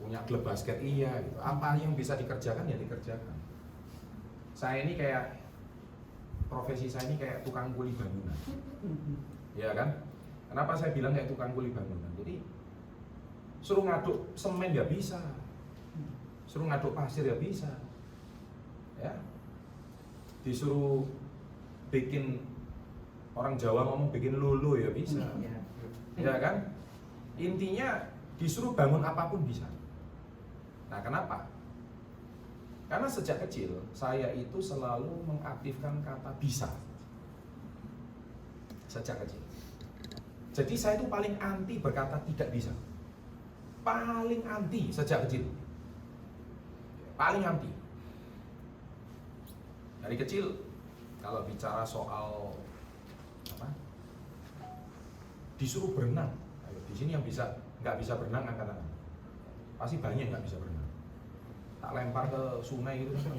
punya klub basket iya gitu. Apa yang bisa dikerjakan ya dikerjakan. Saya ini kayak profesi saya ini kayak tukang kuli bangunan. Ya kan? Kenapa saya bilang kayak tukang kuli bangunan? Jadi suruh ngaduk semen ya bisa. Suruh ngaduk pasir ya bisa. Ya. Disuruh bikin, orang Jawa ngomong bikin lulu ya bisa. Ya kan? Intinya disuruh bangun apapun bisa. Nah, kenapa? Karena sejak kecil saya itu selalu mengaktifkan kata bisa. Sejak kecil. Jadi saya itu paling anti berkata tidak bisa. Paling anti sejak kecil. Paling anti. Dari kecil kalau bicara soal apa? Disuruh berenang. Ayo, di sini yang nggak bisa berenang angkat tangan. Pasti banyak nggak bisa berenang. Tak lempar ke sungai itu kan.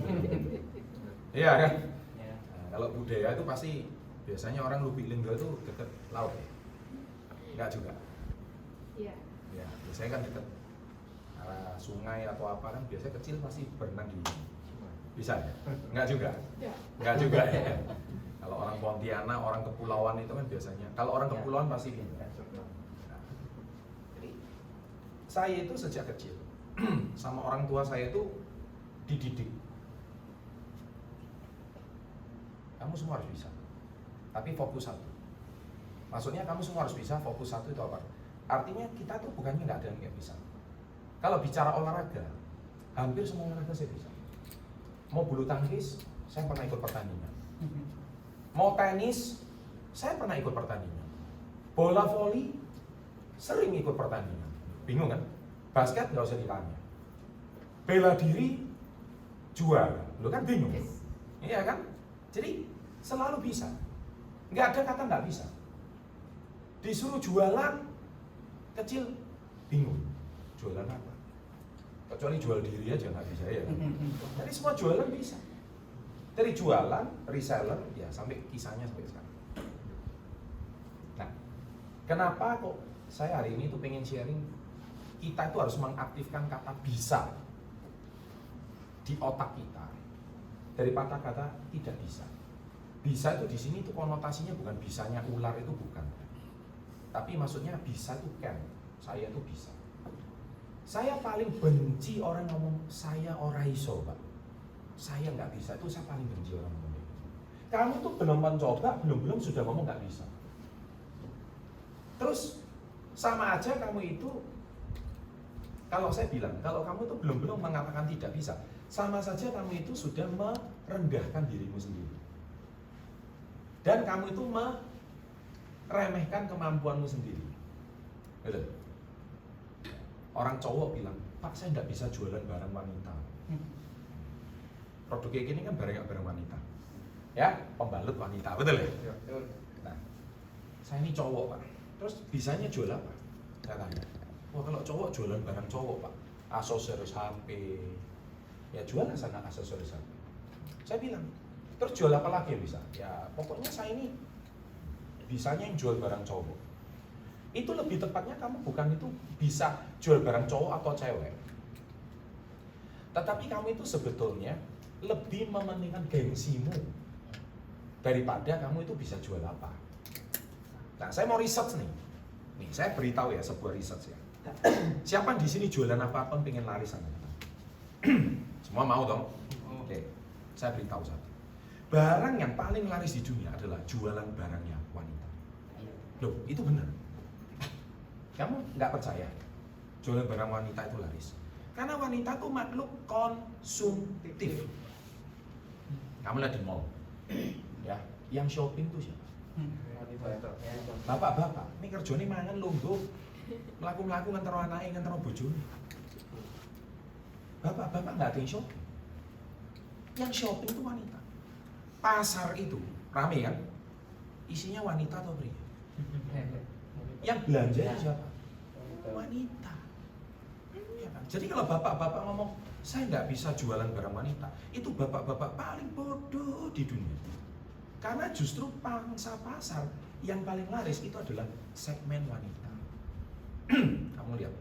Iya kan? Nah, kalau budaya itu pasti biasanya orang Lubuk Linggau itu dekat laut. Enggak juga. Iya. Ya, biasanya kan dekat sungai atau apa kan biasanya kecil pasti berenang di bisa ya? Enggak juga. Enggak juga ya. Kalau orang Pontianak, orang kepulauan itu kan biasanya. Kalau orang kepulauan pasti ini. Nah, jadi saya itu sejak kecil sama orang tua saya itu dididik. Kamu semua harus bisa. Tapi fokus satu. Maksudnya kamu semua harus bisa, fokus satu itu apa? Artinya kita tuh bukannya nggak ada yang nggak bisa. Kalau bicara olahraga, hampir semua olahraga saya bisa. Mau bulu tangkis, saya pernah ikut pertandingan. Mau tenis, saya pernah ikut pertandingan. Bola voli, sering ikut pertandingan. Bingung kan? Basket nggak usah ditanya. Bela diri, juara. Lo kan bingung? Iya kan? Jadi selalu bisa. Nggak ada kata nggak bisa. Disuruh jualan, kecil, bingung. Jualan apa? Kecuali jual diri aja nggak bisa ya. Jadi semua jualan bisa. Dari jualan, reseller, ya sampai kisahnya sampai sekarang. Nah, kenapa kok saya hari ini tuh pengen sharing? Kita itu harus mengaktifkan kata bisa di otak kita daripada kata tidak bisa. Bisa itu di sini tuh konotasinya bukan bisanya ular itu bukan. Tapi maksudnya bisa itu can. Saya itu bisa. Saya paling benci orang ngomong saya ora iso, Pak. Saya nggak bisa, itu saya paling benci orang ngomong gitu. Kamu tuh belum mencoba, belum sudah ngomong nggak bisa. Terus sama aja kamu itu, kalau saya bilang, kalau kamu tuh belum mengatakan tidak bisa, sama saja kamu itu sudah merendahkan dirimu sendiri. Dan kamu itu meremehkan kemampuanmu sendiri. Betul? Orang cowok bilang, Pak saya nggak bisa jualan barang wanita. Produk kayak gini kan barang wanita. Ya, pembalut wanita, betul ya? Nah, saya ini cowok Pak. Terus bisanya jual apa? Saya tanya. Wah kalau cowok jualan barang cowok Pak. Aksesoris HP. Ya jual sana aksesoris HP. Saya bilang, terus jual apa lagi yang bisa? Ya pokoknya saya ini bisanya yang jual barang cowok. Itu lebih tepatnya kamu bukan itu bisa jual barang cowok atau cewek. Tetapi kamu itu sebetulnya lebih mementingkan gengsimu daripada kamu itu bisa jual apa. Nah, saya mau research nih. Nih, saya beritahu ya sebuah research ya. Siapa di sini jualan apapun pengen laris sana? Semua mau dong? Oke, saya beritahu satu. Barang yang paling laris di dunia adalah jualan barangnya wanita. Loh, itu benar. Kamu nggak percaya jualan barang wanita itu laris? Karena wanita tuh makhluk konsumtif. Kamu lihat di mall, ya, yang shopping tuh siapa? Bapak-bapak, ini kerjanya mangan lungguh, melaku-melaku ngantero anaknya, ngantero bojone. Bapak-bapak nggak ada yang shopping. Yang shopping itu wanita. Pasar itu rame kan? Isinya wanita atau pria? Yang belanja siapa? Wanita. Ya kan? Jadi kalau bapak-bapak ngomong saya nggak bisa jualan barang wanita, itu bapak-bapak paling bodoh di dunia. Karena justru pangsa pasar yang paling laris itu adalah segmen wanita. Kamu lihat,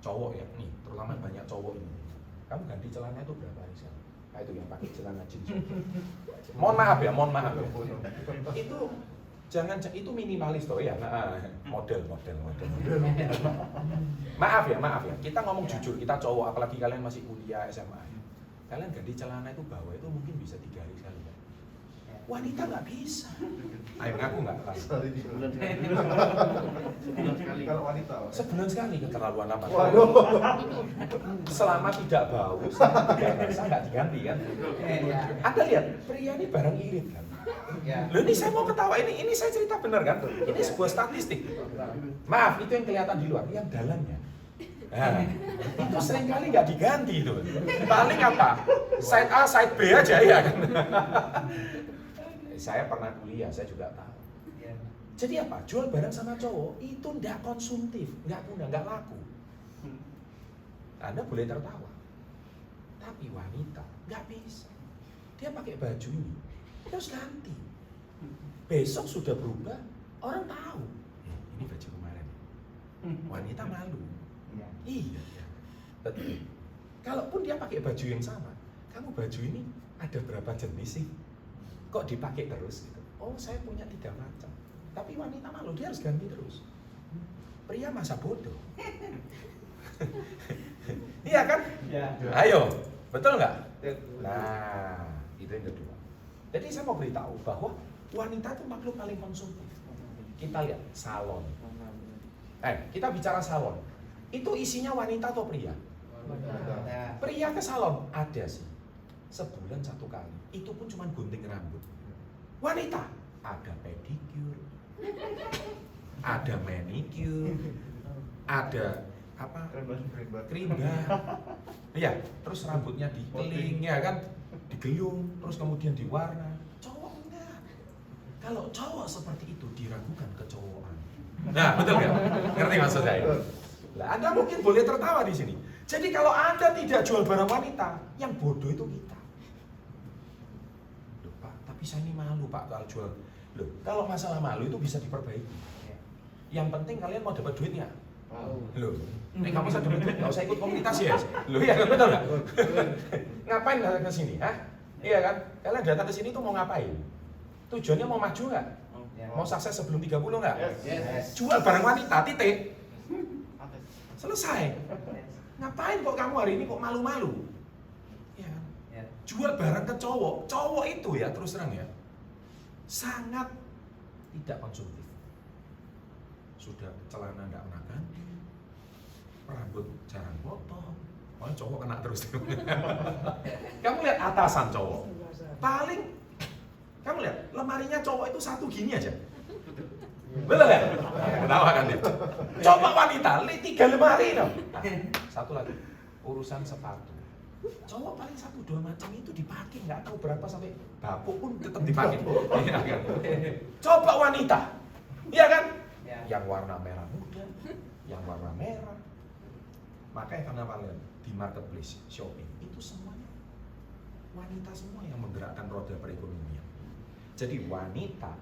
cowok ya, nih terutama banyak cowok ini. Kamu ganti celana itu berapa hari sekali? Nah, itu yang pakai celana jeans. Mohon maaf ya. Itu jangan, itu minimalis toh ya. Nah, model. Maaf ya. Kita ngomong jujur, kita cowok, apalagi kalian masih kuliah SMA. Kalian ganti celana itu bawah itu mungkin bisa 3 hari sekali. Wanita nggak bisa. Ayo ngaku nggak? Sebulan sekali. Kalau wanita. Sebulan sekali keterlaluan apa? Waduh. Selama tidak bau, selama tidak basah nggak diganti kan? Anda lihat pria ini barang irit kan? Loh ini saya mau ketawa, ini saya cerita benar kan? Ini sebuah statistik. Maaf, itu yang kelihatan di luar, yang dalamnya. Nah, itu seringkali nggak diganti itu. Paling apa? Side A, side B aja ya kan? Saya pernah kuliah, saya juga tahu. Jadi apa? Jual barang sama cowok itu nggak konsumtif, nggak guna, nggak laku. Anda boleh tertawa, tapi wanita nggak bisa. Dia pakai baju ini, terus ganti. Besok sudah berubah, orang tahu. Ini baju kemarin. Wanita malu. Iya. Betul. Kalaupun dia pakai baju yang sama, kamu baju ini ada berapa jenis sih? Kok dipakai terus gitu? Oh, saya punya 3 macam. Tapi wanita malu, dia harus ganti terus. Pria masa bodoh. Iya kan? Ya. Ayo, betul nggak? Nah, itu yang kedua. Jadi saya mau beritahu bahwa wanita itu makhluk paling konsumtif. Kita lihat salon. Kita bicara salon. Itu isinya wanita atau pria? Pria ke salon ada sih. Sebulan 1 kali. Itu pun cuma gunting rambut. Wanita ada pedicure, ada manicure, ada apa? Krimbar. Iya, terus rambutnya dikeling ya kan, digelung, terus kemudian diwarna. Cowok enggak. Kalau cowok seperti itu diragukan kecowokan. Nah, betul nggak? Ngerti maksud saya? Lah, Anda mungkin boleh tertawa di sini. Jadi kalau Anda tidak jual barang wanita, yang bodoh itu kita. Loh, Pak, tapi saya ini malu Pak kalau jual. Loh, kalau masalah malu itu bisa diperbaiki. Yang penting kalian mau dapat duitnya. Loh, ini kamu usah dapat duit, nggak usah ikut komunitas ya. Loh, iya kan, betul nggak? Ngapain datang ke sini? Iya kan? Kalian datang ke sini tuh mau ngapain? Tujuannya mau maju nggak? Mau sukses sebelum 30 nggak? Yes. Jual barang wanita, titik. Selesai. Ngapain kok kamu hari ini kok malu-malu? Ya kan? Jual barang ke cowok. Cowok itu ya terus terang ya, sangat tidak konsumtif. Sudah celana enggak pernah ganti, rambut jarang potong. Oh, cowok kena terus. Kamu lihat atasan cowok. Paling kamu lihat lemarinya cowok itu 1 gini aja. Betul ya? Ketawa kan dia. Coba wanita, 3 lemari dong. Satu lagi, urusan sepatu. Cowok paling 1-2 macam itu dipakai, nggak tahu berapa sampai bapuk pun tetap dipakai. Coba wanita, iya kan? Yang warna merah muda, yang warna merah. Makanya karena kalian di marketplace shopping itu semuanya wanita semua yang menggerakkan roda perekonomian. Jadi wanita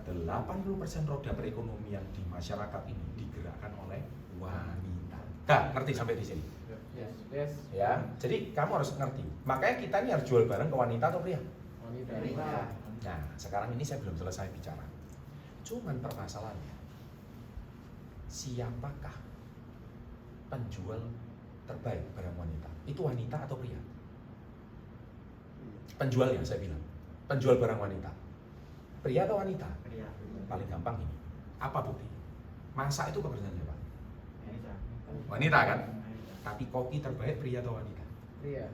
80% roda perekonomian di masyarakat ini digerakkan oleh wanita. Nah, ngerti sampai di sini? Yes. Ya, jadi kamu harus ngerti. Makanya kita ini harus jual barang ke wanita atau pria? Wanita. Nah, sekarang ini saya belum selesai bicara. Cuman permasalahannya, siapakah penjual terbaik barang wanita? Itu wanita atau pria? Penjualnya saya bilang. Penjual barang wanita. Pria atau wanita? Paling gampang ini. Apa bukti? Masak itu pekerjaan siapa? Wanita kan? Tapi koki terbaik pria atau wanita? Pria.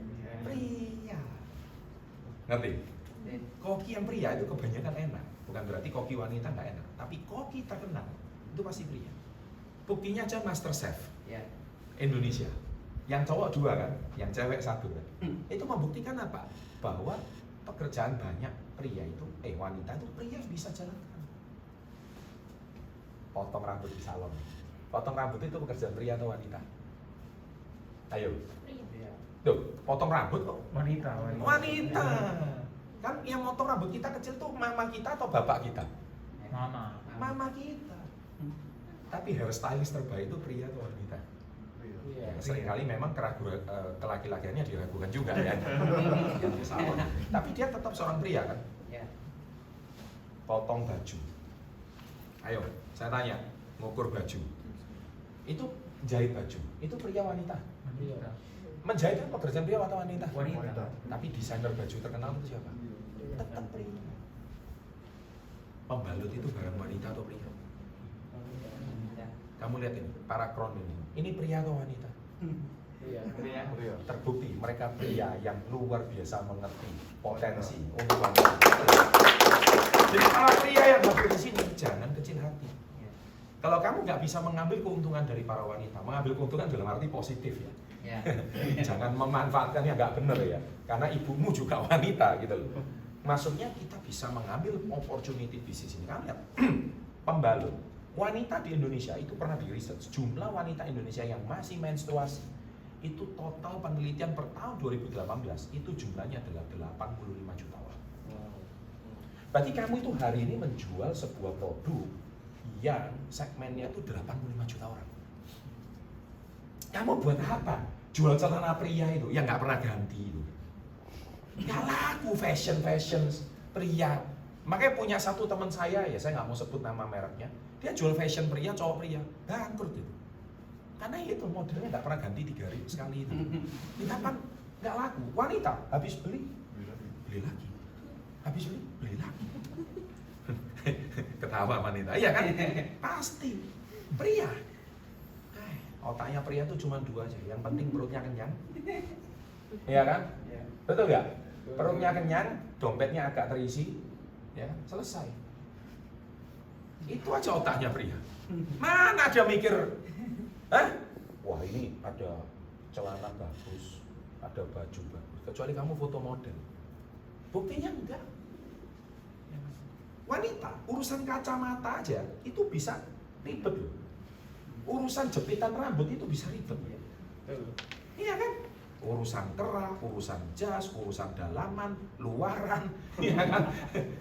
Ngerti? Koki yang pria itu kebanyakan enak. Bukan berarti koki wanita nggak enak. Tapi koki terkenal itu pasti pria. Buktinya aja Master Chef Indonesia. Yang cowok 2 kan, yang cewek 1 kan. Itu membuktikan apa? Bahwa pekerjaan banyak pria itu, wanita itu pria bisa jalankan. Potong rambut di salon. Potong rambut itu pekerjaan pria atau wanita? Ayo. Tuh, potong rambut kok. Wanita. Wanita. Kan yang potong rambut kita kecil tuh mama kita atau bapak kita? Mama kita. Tapi hairstylist terbaik itu pria atau wanita? Ya, seringkali memang kelaki-lakiannya diragukan juga ya. Yang salah. Tapi dia tetap seorang pria kan. Ya. Potong baju. Ayo, saya tanya, ngukur baju. Itu jahit baju. Itu pria wanita. Iya. Menjahit itu pekerjaan pria atau wanita? Wanita. Tapi desainer baju terkenal itu siapa? Tetap pria. Pembalut itu barang wanita atau pria? Kamu lihat ini, para kron ini. Ini pria atau wanita? Iya. Terbukti mereka pria yang luar biasa mengerti potensi untuk wanita. Jadi para pria yang hadir di sini jangan kecil hati. Kalau kamu nggak bisa mengambil keuntungan dari para wanita, mengambil keuntungan dalam arti positif ya. Jangan memanfaatkan yang nggak benar ya, karena ibumu juga wanita gitu loh. Maksudnya kita bisa mengambil opportunity di sini. Kamu lihat, pembalut wanita di Indonesia itu pernah di research, jumlah wanita Indonesia yang masih menstruasi itu total penelitian per tahun 2018 itu jumlahnya adalah 85 juta orang. Berarti kamu itu hari ini menjual sebuah produk yang segmennya itu 85 juta orang. Kamu buat apa? Jual celana pria itu yang nggak pernah ganti itu. Nggak laku fashion pria. Makanya punya satu teman saya ya, saya nggak mau sebut nama mereknya. Dia jual fashion pria, cowok pria, bangkrut itu. Karena itu modelnya nggak pernah ganti 3 hari sekali itu. Kita kan nggak laku. Wanita habis beli lagi. Habis beli lagi. Ketawa wanita, iya kan? Pasti. Pria. Otaknya pria tuh cuma 2 aja. Yang penting perutnya kenyang. Iya kan? Betul nggak? Perutnya kenyang, dompetnya agak terisi, ya selesai. Itu aja otaknya pria. Mana ada mikir, wah ini ada celana bagus, ada baju bagus. Kecuali kamu foto model. Buktinya enggak. Wanita, urusan kacamata aja itu bisa ribet loh. Urusan jepitan rambut itu bisa ribet. Iya kan? Urusan kerah, urusan jas, urusan dalaman, luaran, ya kan?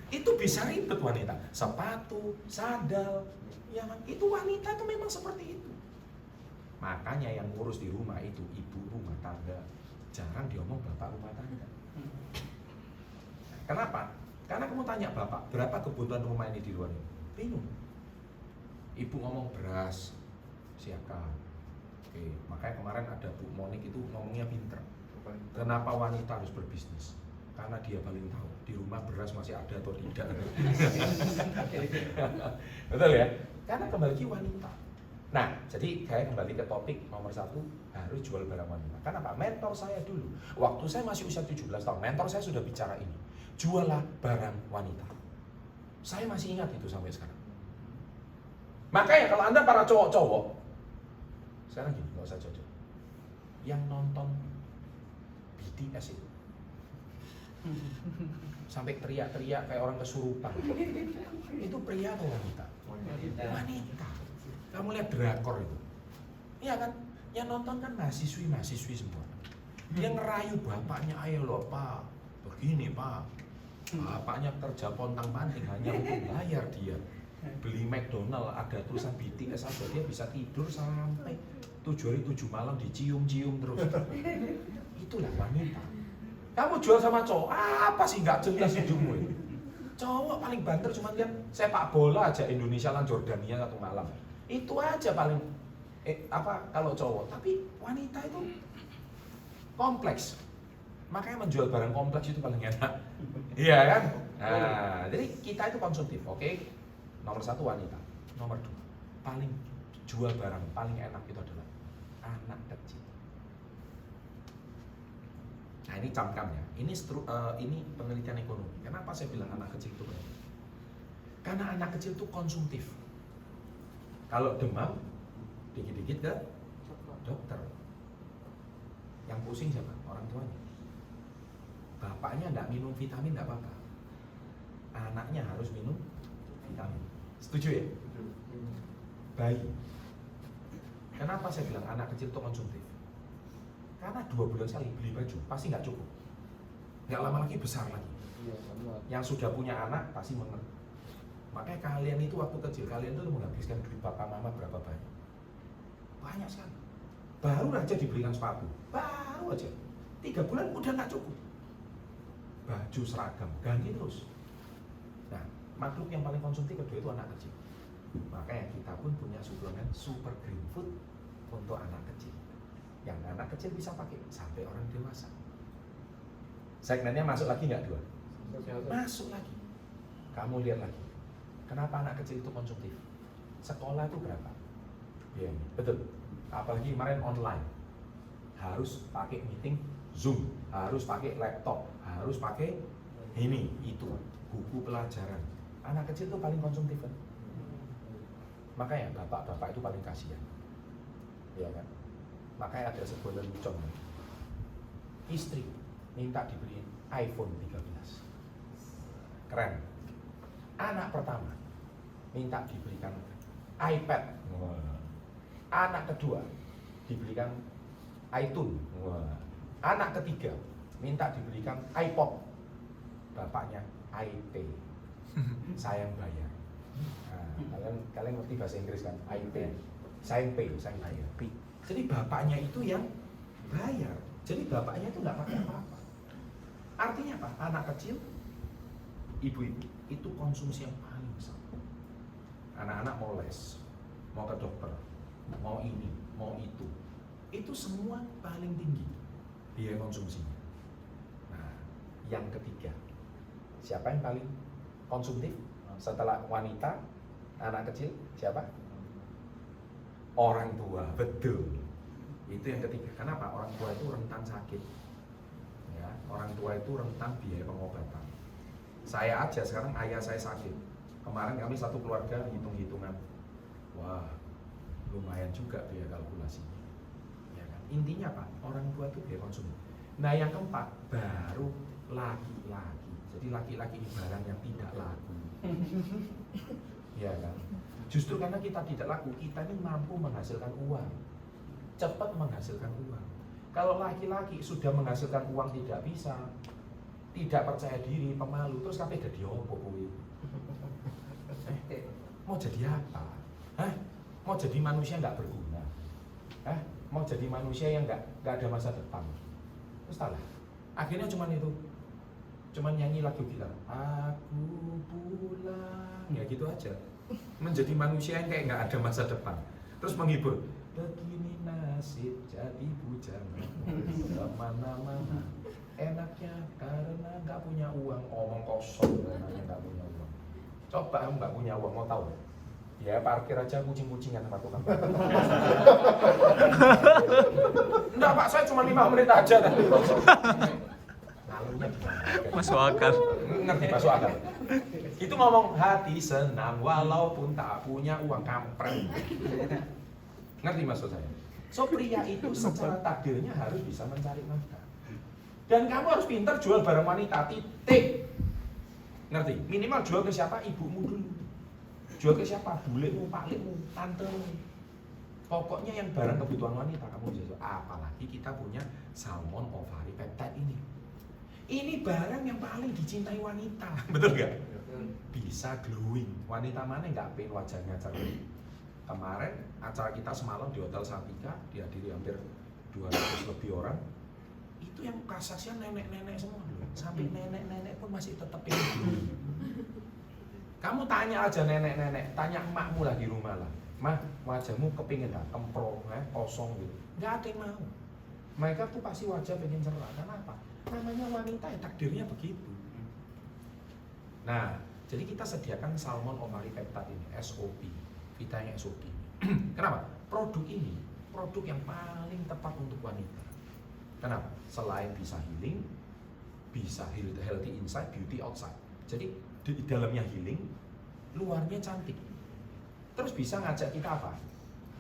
Itu bisa ribet wanita. Sepatu, sandal, ya kan? Itu wanita itu memang seperti itu. Makanya yang ngurus di rumah itu ibu rumah tangga. Jarang diomong bapak rumah tangga. Kenapa? Karena kamu tanya bapak, berapa kebutuhan rumah ini di luar ini? Bingung. Ibu ngomong beras, siapkan. Oke, makanya kemarin ada Bu Monik itu ngomongnya pinter. Kenapa wanita harus berbisnis? Karena dia paling tahu di rumah beras masih ada atau tidak. Betul ya? Karena kembali lagi wanita. Nah, jadi saya kembali ke topik nomor 1, harus jual barang wanita. Kenapa? Mentor saya dulu, waktu saya masih usia 17 tahun, mentor saya sudah bicara ini. Jualah barang wanita. Saya masih ingat itu sampai sekarang. Makanya kalau Anda para cowok-cowok, sekarang gini, nggak usah cocok. Yang nonton BTS itu sampai teriak-teriak kayak orang kesurupan. Itu pria atau wanita? Wanita. Kamu lihat drakor itu, iya kan? Yang nonton kan mahasiswi semua. Dia ngerayu bapaknya, ayo loh pak, begini pak. Bapaknya kerja pontang-panting hanya untuk bayar dia. Beli McDonald ada tulisan BTS aja dia bisa tidur sampai 7 hari 7 malam dicium-cium terus. Itulah wanita. Kamu jual sama cowok, apa sih nggak jelas hidupmu ini? Cowok paling banter cuma lihat sepak bola aja Indonesia lawan Jordania satu malam. Itu aja paling kalau cowok. Tapi wanita itu kompleks. Makanya menjual barang kompleks itu paling enak. Iya kan? Nah, jadi kita itu konsumtif, oke? Nomor 1 wanita. Nomor 2, paling jual barang paling enak itu adalah anak kecil. Nah ini camkamnya. Ini penelitian ekonomi. Kenapa saya bilang anak kecil itu penting? Karena anak kecil itu konsumtif. Kalau demam, dikit-dikit ke dokter. Yang pusing siapa? Orang tuanya. Bapaknya nggak minum vitamin nggak apa-apa. Anaknya harus minum vitamin. Setuju ya? Bayi. Kenapa saya bilang anak kecil itu konsumtif? Karena 2 bulan sekali beli baju pasti nggak cukup. Nggak lama lagi besar lagi. Yang sudah punya anak pasti mengerti. Makanya kalian itu waktu kecil kalian itu menghabiskan duit papa mama berapa banyak? Banyak sekali. baru aja dibelikan sepatu, baru aja 3 bulan udah nggak cukup, baju seragam ganti terus. Nah, makhluk yang paling konsumtif kedua itu anak kecil. Makanya kita pun punya suplemen Super Green Food untuk anak kecil, yang anak kecil bisa pakai sampai orang dewasa. Segmennya masuk lagi nggak dua? Masuk lagi. Kamu lihat lagi, kenapa anak kecil itu konsumtif? Sekolah itu berapa? Biayanya, betul. Apalagi kemarin online, harus pakai meeting Zoom, harus pakai laptop, harus pakai ini, itu, buku pelajaran. Anak kecil itu paling konsumtif kan? Makanya bapak-bapak itu paling kasihan, ya kan? Makanya ada sebuah lelucon, istri minta dibeliin iPhone 13, keren. Anak pertama minta dibelikan iPad, anak kedua dibelikan iTunes, anak ketiga minta dibelikan iPod, bapaknya iPay, sayang bayar. Nah, kalian ngerti bahasa Inggris kan? iPay, sayang bayar. Jadi bapaknya itu yang bayar. Jadi bapaknya itu nggak pakai apa-apa. Artinya apa? Anak kecil, ibu-ibu itu konsumsi yang paling besar. Anak-anak mau les, mau ke dokter, mau ini, mau itu semua paling tinggi biaya konsumsinya. Nah, yang ketiga, siapa yang paling konsumtif setelah wanita, anak kecil? Siapa? Orang tua, betul. Itu yang ketiga. Kenapa? Orang tua itu rentan sakit. Ya, orang tua itu rentan biaya pengobatan. Saya aja sekarang ayah saya sakit. Kemarin kami satu keluarga hitung-hitungan. Wah, lumayan juga biaya kalkulasinya. Ya kan? Intinya apa? Orang tua itu biaya konsumsi. Nah, yang keempat baru laki-laki. Jadi laki-laki ini barang yang tidak laku. Ya kan? Justru karena kita tidak laku, kita ini mampu menghasilkan uang, cepat menghasilkan uang. Kalau laki-laki sudah menghasilkan uang tidak bisa, tidak percaya diri, pemalu, terus kabeh dadi opo kuwi? Mau jadi apa? Hah? Mau jadi manusia nggak berguna? Hah? Mau jadi manusia yang nggak ada masa depan? Terus salah. Akhirnya cuman itu, cuman nyanyi lagu gila. Aku pulang, ya gitu aja. Menjadi manusia yang kayak nggak ada masa depan. Terus menghibur. Begini nasib jadi bujangan kemana-mana. Enaknya karena nggak punya uang, omong kosong karena nggak punya uang. Coba kamu nggak punya uang, mau tahu? Ya parkir aja kucing-kucingan sama tukang. Enggak Pak, saya cuma 5 menit aja tadi. Ngalurnya gimana? Masuk akal. Ngerti masuk akal. Itu ngomong hati senang walaupun tak punya uang, kampret. Ngerti maksud saya? So pria itu secara takdirnya harus bisa mencari nafkah. Dan kamu harus pintar jual barang wanita, titik. Ngerti? Minimal jual ke siapa? Ibumu dulu. Jual ke siapa? Bulemu, paklimu, tantemu. Pokoknya yang barang kebutuhan wanita kamu bisa jual. Apalagi kita punya salmon ovari peptide ini. Ini barang yang paling dicintai wanita. Betul gak? Bisa glowing. Wanita mana nggak pengen wajahnya cerah? Kemarin acara kita semalam di Hotel Santika dihadiri hampir 200 lebih orang. Itu yang kasasian nenek-nenek semua loh. Sampai nenek-nenek pun masih tetap pengen glowing. Kamu tanya aja nenek-nenek, tanya emakmu lah di rumah lah. Mah, wajahmu kepingin gak? Kemprong, kosong gitu. Gak ada yang mau. Mereka tuh pasti wajah pengen cerah. Kenapa? Namanya wanita ya takdirnya begitu. Nah, jadi kita sediakan salmon ovari peptide ini, SOP, vitamin SOP. Kenapa? Produk ini, produk yang paling tepat untuk wanita. Kenapa? Selain bisa healing, bisa healthy inside, beauty outside. Jadi di dalamnya healing, luarnya cantik. Terus bisa ngajak kita apa?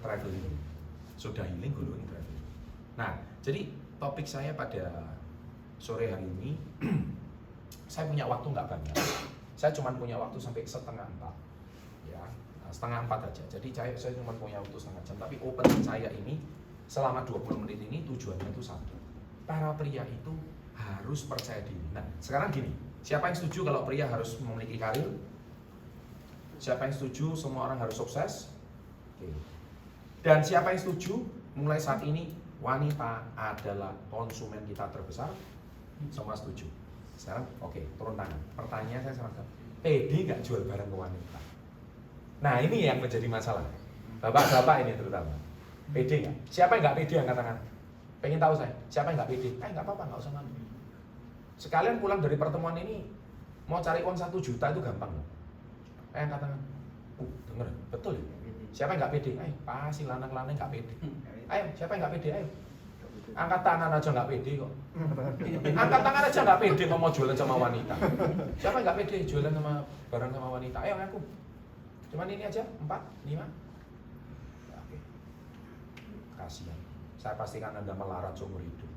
Traveling. Sudah healing, glowing, traveling. Nah, jadi topik saya pada sore hari ini, saya punya waktu nggak banyak. Saya cuma punya waktu sampai 3:30, ya, 3:30 aja. Jadi saya cuma punya waktu setengah jam. Tapi opening saya ini selama 20 menit ini tujuannya itu satu. Para pria itu harus percaya diri. Nah, sekarang gini, siapa yang setuju kalau pria harus memiliki karir? Siapa yang setuju semua orang harus sukses? Oke. Dan siapa yang setuju mulai saat ini wanita adalah konsumen kita terbesar. Semua setuju. Sekarang oke, turun tangan. Pertanyaan saya sama kamu, pede nggak jual barang ke wanita? Nah ini yang menjadi masalah. Bapak-bapak ini terutama, pede nggak? Siapa yang nggak pede angkat tangan? Pengen tahu saya, siapa yang nggak pede? Nggak apa-apa, nggak usah malu. Sekalian pulang dari pertemuan ini, mau cari uang 1 juta itu gampang loh. Angkat tangan. Denger, betul ya? Siapa yang nggak pede? Ayo, pasti lanang-lanang nggak pede. Ayo, siapa yang nggak pede? Ayo. Angkat tangan aja nggak pede kok. Angkat tangan aja nggak pede kalau mau jualan sama wanita. Siapa yang nggak pede jualan sama barang sama wanita? Ayo ngaku. Cuman ini aja, 4, 5. Ya, oke. Kasihan. Saya pastikan Anda melarat seumur hidup.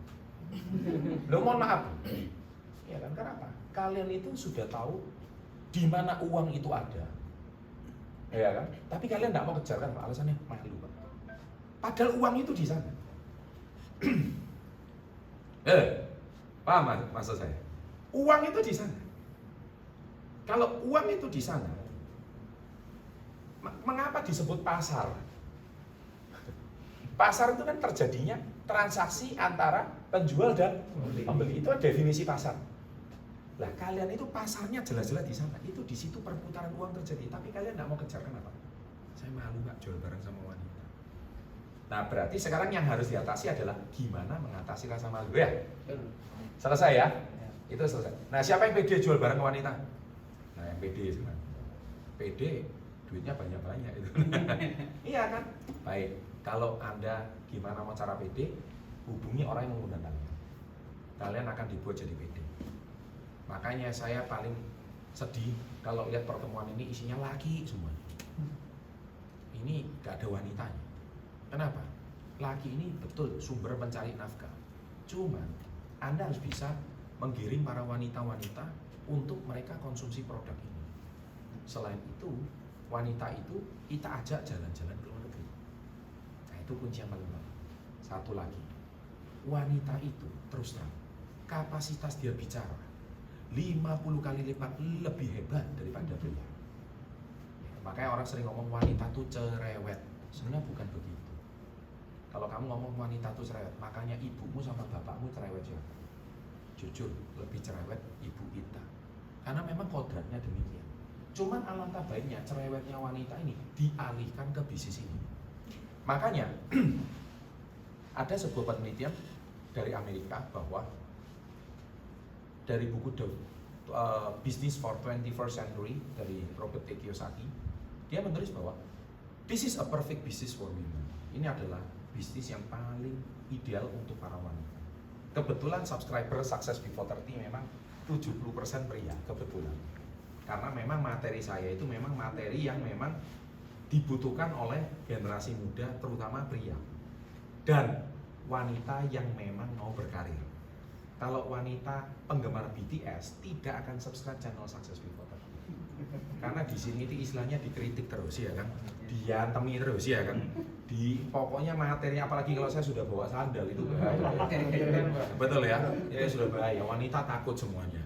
Loh mohon maaf. Ya kan, kenapa? Kalian itu sudah tahu di mana uang itu ada. Ya kan? Tapi kalian nggak mau kejar kan, Pak? Alasannya malu, Pak. Padahal uang itu di sana. Paham maksud saya? Uang itu di sana. Kalau uang itu di sana, mengapa disebut pasar? Pasar itu kan terjadinya transaksi antara penjual dan pembeli. Itu definisi pasar. Lah kalian itu pasarnya jelas-jelas di sana. Itu di situ perputaran uang terjadi. Tapi kalian nggak mau kejar, kenapa? Saya malu nggak jual barang sama wanita. Nah berarti sekarang yang harus diatasi adalah gimana mengatasi rasa malu ya. Selesai ya? Itu selesai. Nah siapa yang pede jual barang ke wanita? Nah yang pede sebenarnya. Pede duitnya banyak-banyak itu. Iya kan? Baik. Kalau Anda gimana mau cara pede, hubungi orang yang menggunakan kalian. Kalian akan dibuat jadi pede. Makanya saya paling sedih kalau lihat pertemuan ini isinya laki semua. Ini gak ada wanitanya. Kenapa? Laki ini betul sumber pencari nafkah. Cuman Anda harus bisa menggiring para wanita-wanita untuk mereka konsumsi produk ini. Selain itu, wanita itu kita ajak jalan-jalan ke luar negeri. Nah itu kunci yang paling penting. Satu lagi, wanita itu terus terang kapasitas dia bicara 50 kali lipat lebih hebat daripada pria. Makanya orang sering ngomong wanita tuh cerewet. Sebenarnya bukan begitu. Kalau kamu ngomong wanita tuh cerewet, makanya ibumu sama bapakmu cerewet juga. Jujur, lebih cerewet ibu kita. Karena memang kodratnya demikian. Cuman alangkah baiknya cerewetnya wanita ini dialihkan ke bisnis ini. Makanya ada sebuah penelitian dari Amerika bahwa dari buku Business for 21st Century dari Robert T. Kiyosaki, dia menulis bahwa this is a perfect business for women. Ini adalah bisnis yang paling ideal untuk para wanita. Kebetulan subscriber Success Before 30 memang 70% pria, kebetulan. Karena memang materi saya itu memang materi yang memang dibutuhkan oleh generasi muda, terutama pria. Dan wanita yang memang mau berkarir. Kalau wanita penggemar BTS tidak akan subscribe channel Success Before 30. Karena di sini itu istilahnya dikritik terus ya kan, diantemi terus ya kan. Pokoknya materi, apalagi kalau saya sudah bawa sandal itu bahaya. Betul ya, ya sudah bahaya. Wanita takut semuanya.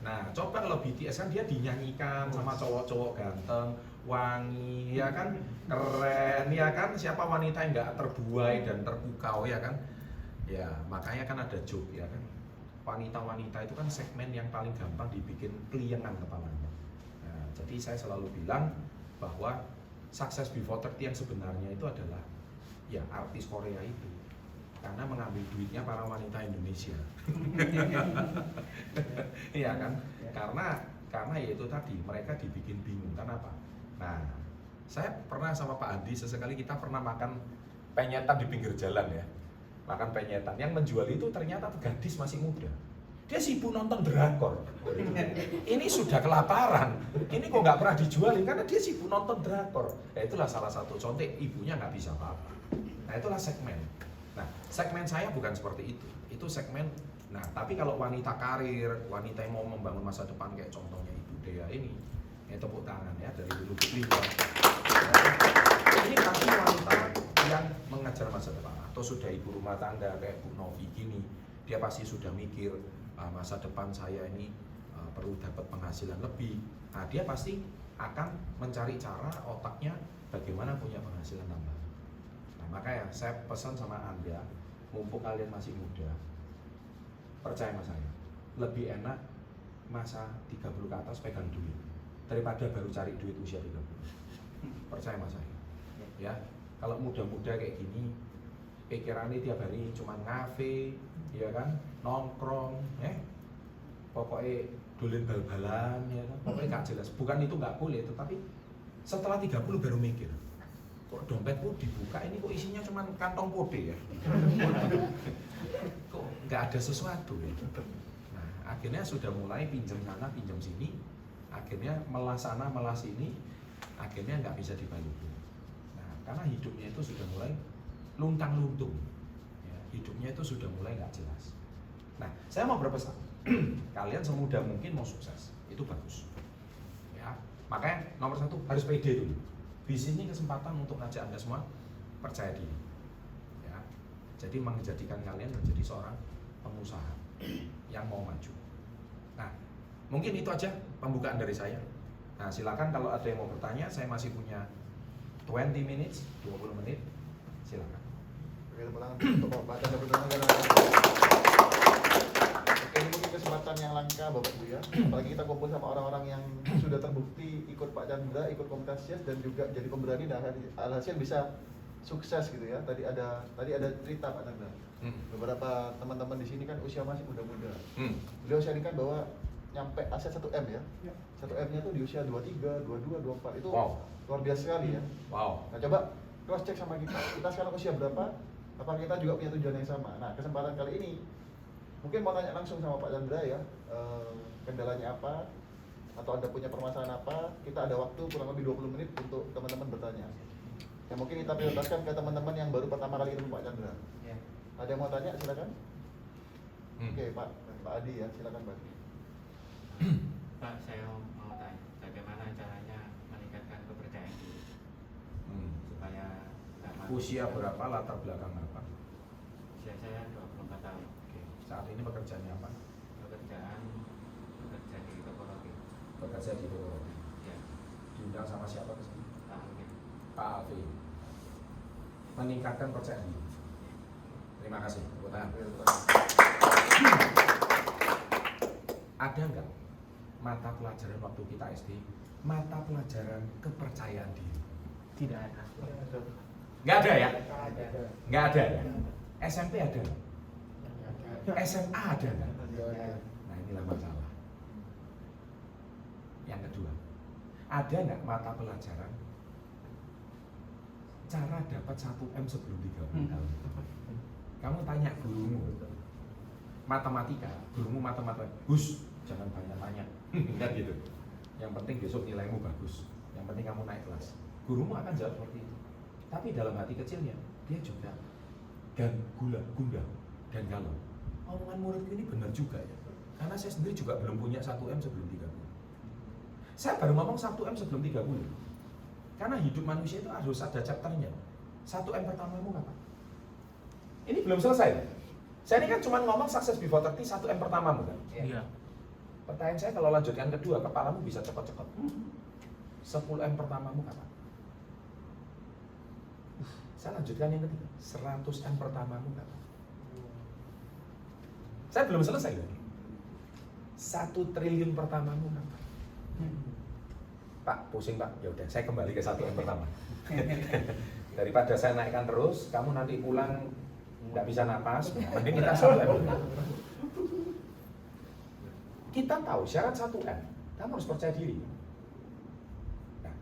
Nah, coba kalau BTS kan dia dinyanyikan sama cowok-cowok ganteng, wangi, ya kan, keren, ya kan. Siapa wanita yang nggak terbuai dan terpukau ya kan? Ya, makanya kan ada joke ya kan. Wanita-wanita itu kan segmen yang paling gampang dibikin keliengan kepalanya. Nah, jadi saya selalu bilang bahwa Success Before 30 yang sebenarnya itu adalah ya artis Korea itu, karena mengambil duitnya para wanita Indonesia. Iya kan? Karena ya itu tadi mereka dibikin bingung. Kenapa? Nah, saya pernah sama Pak Andi sesekali kita pernah makan penyetan di pinggir jalan ya. Makan penyetan, yang menjual itu ternyata gadis masih muda. Dia sibuk nonton drakor. Ini sudah kelaparan. Ini kok nggak pernah dijualin karena dia sibuk nonton drakor. Ya itulah salah satu contoh, ibunya nggak bisa apa-apa. Nah itulah segmen. Nah segmen saya bukan seperti itu. Itu segmen. Nah tapi kalau wanita karir, wanita yang mau membangun masa depan kayak contohnya Ibu Dea ini, ya tepuk tangan ya dari dulu beliau. Ini pasti wanita yang mengejar masa depan. Atau sudah ibu rumah tangga kayak Bu Novi gini, dia pasti sudah mikir masa depan saya ini perlu dapat penghasilan lebih. Nah, dia pasti akan mencari cara otaknya bagaimana punya penghasilan tambahan. Nah, makanya saya pesan sama Anda, mumpung kalian masih muda, percaya sama saya, lebih enak masa 30 ke atas pegang duit daripada baru cari duit usia 30. Percaya sama saya. Ya, kalau muda-muda kayak gini, pikirannya tiap hari cuma ngafe, ya kan, nongkrong, pokoknya dolen bal-balan, ya kan, pokoknya nggak jelas. Bukan itu nggak boleh, tetapi setelah 30 baru mikir, kok dompetku dibuka ini kok isinya cuma kantong pode ya, kok nggak ada sesuatu ya. Nah, akhirnya sudah mulai pinjam sana, pinjam sini, akhirnya melas sana, melas sini, akhirnya nggak bisa dibalikin. Nah, karena hidupnya itu sudah mulai luntang-luntung, ya, hidupnya itu sudah mulai nggak jelas. Nah, saya mau berpesan, kalian semudah mungkin mau sukses, itu bagus. Ya, makanya nomor satu harus pede dulu. Di sini kesempatan untuk ngajak Anda semua percaya diri. Ya, jadi menjadikan kalian menjadi seorang pengusaha yang mau maju. Nah, mungkin itu aja pembukaan dari saya. Nah, silakan kalau ada yang mau bertanya, saya masih punya 20 minutes, 20 menit, silakan. Oke, tepuk tangan untuk Pak Chandra Purnama. Oke, ini mungkin kesempatan yang langka Bapak Ibu ya. Apalagi kita kumpul sama orang-orang yang sudah terbukti ikut Pak Chandra, ikut komunitas Yes, dan juga jadi pemberani dan alhasil bisa sukses gitu ya. Tadi ada cerita Pak Chandra. Beberapa teman-teman di sini kan usia masih muda-muda. Beliau sharingkan bahwa nyampe aset 1M ya. 1M-nya tuh di usia 23, 22, 24. Itu luar biasa sekali ya. Wow. Nah, coba cross check sama kita. Kita sekarang usia berapa? Apakah kita juga punya tujuan yang sama? Nah, kesempatan kali ini mungkin mau tanya langsung sama Pak Chandra ya, kendalanya apa, atau Anda punya permasalahan apa. Kita ada waktu kurang lebih 20 menit untuk teman-teman bertanya. Ya mungkin kita prioritaskan ke teman-teman yang baru pertama kali ketemu Pak Chandra. Ya. Ada yang mau tanya? Silakan. Oke, Pak Adi ya, silakan Pak. Pak, saya mau tanya, bagaimana caranya meningkatkan kepercayaan diri supaya nggak malu? Usia berapa, latar belakang apa? Usia saya 24 tahun. Oke. Saat ini pekerjaannya apa? Pekerjaan bekerja di toko roti. Bekerja di toko roti. Ya, Diundang sama siapa ke sini? Pak Alvin. Pak Alvin. Meningkatkan percaya diri. Terima kasih. Tepuk tangan. Ada nggak mata pelajaran waktu kita SD, mata pelajaran kepercayaan diri? Tidak ada. Nggak ada ya? Ada. Nggak ada ya? SMP ada nggak? SMA ada nggak? Nah, inilah masalah. Yang kedua, ada nggak mata pelajaran cara dapat 1M sebelum 30 tahun? Kamu tanya gurumu matematika, gurumu matematika, Gus, jangan banyak tanya, kan gitu. Yang penting besok nilaimu bagus, yang penting kamu naik kelas. Gurumu akan jawab seperti itu. Tapi dalam hati kecilnya, dia juga gundah dan galau. Omongan muridku ini benar juga ya, karena saya sendiri juga belum punya 1M sebelum 30. Saya baru ngomong 1M sebelum 30, karena hidup manusia itu harus ada chapternya. 1M pertamamu kapan? Ini belum selesai. Saya ini kan cuma ngomong sukses before 30, 1M pertamamu kan? Iya. Pertanyaan saya kalau lanjutkan kedua, kepalamu bisa cepat-cepat. 10M pertamamu kapan? Saya lanjutkan yang ketiga, 100M pertamamu kapan? Saya belum selesai lagi. 1 triliun pertamamu kapan? Pak, pusing Pak. Ya udah, saya kembali ke 1M pertama. Daripada saya naikkan terus, kamu nanti pulang nggak bisa napas, mending kita 1M. Kita tahu syarat 1M, kamu harus percaya diri. Nah,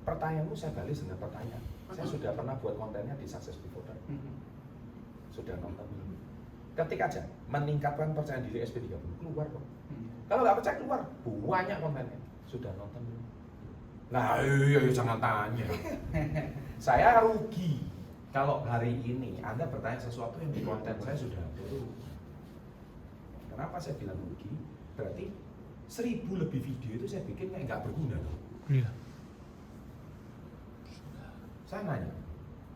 pertanyaanmu saya balik dengan pertanyaan. Saya sudah pernah buat kontennya di Success Before 30. Sudah nonton belum? Ketik aja, meningkatkan percaya diri SP30, keluar kok. Kalau nggak percaya keluar, banyak kontennya. Sudah nonton belum? Nah, iya, jangan tanya. Saya rugi kalau hari ini Anda bertanya sesuatu yang di konten saya sudah upload. Kenapa saya bilang rugi? Berarti 1000 lebih video itu saya bikin kayak nggak berguna loh. Iya. Saya nanya,